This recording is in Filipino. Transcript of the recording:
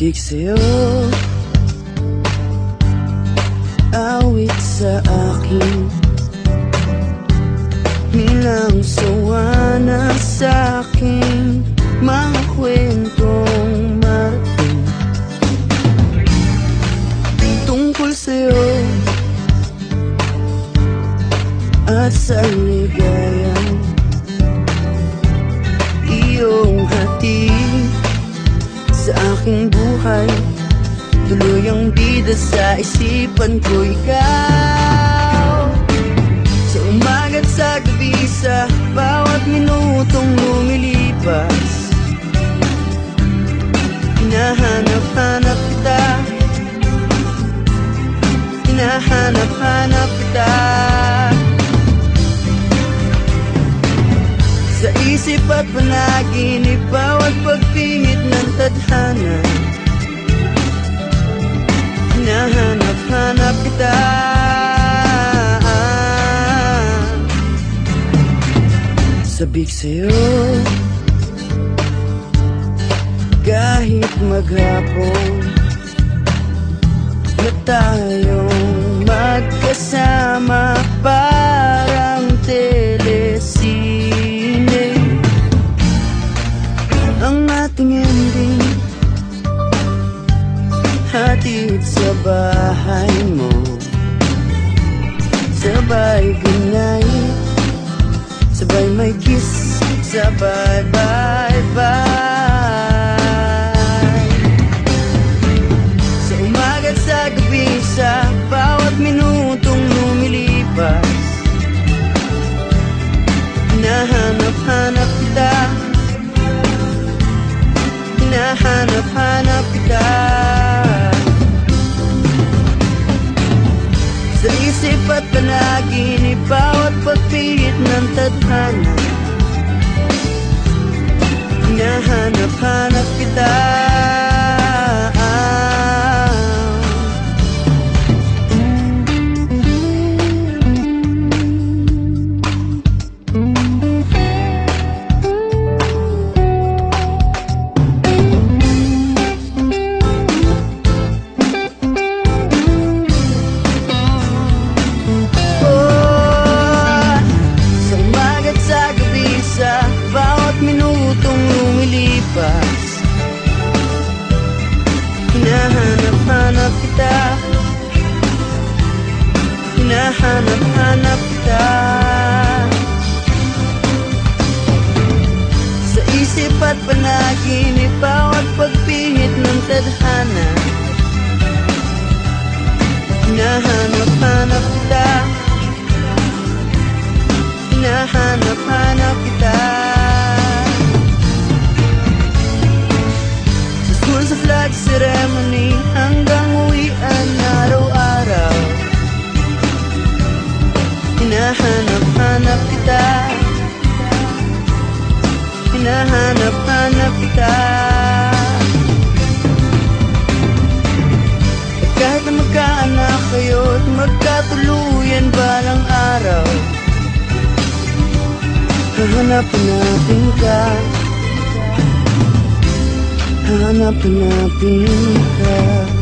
Sabik sa'yo, awit sa akin, nilang sawa na sa'king mga kwentong marating tungkol sa'yo at sa ligayang iyong hatid sa aking buhay. Tuluyang bida sa isipan ko ikaw, sa umaga't sa gabi, sa bawat minutong lumilipas. Hinahanap-hanap kita, hinahanap-hanap kita, sa isip at panaginip, bawat pagpingit ng tadhana. Hinahanap-hanap kita, sabik sa'yo, kahit maghapon na tayong magkasama, parang telesine ang ating ending. Hatid sa bahay mo, sabay goodnight, sabay may kiss, sabay bye-bye. Sa umaga't sa gabi, sa bawat minutong lumilipas, hinahanap-hanap kita, hinahanap-hanap kita, sa isip at panaginip, bawat pagpihit ng tadhana. Hinahanap-hanap kita, hinahanap-hanap kita, hinahanap-hanap kita, sa isip at panaginip, bawat pagpihit ng tadhana. Hinahanap-hanap kita, hinahanap-hanap kita, sa flag ceremony hanggang uwian araw-araw. Hinahanap-hanap kita, hinahanap-hanap kita, at kahit na magkaanak kayo at magkatuluyan balang araw, hahanap-hanapin ka, hahanap-hanapin ka.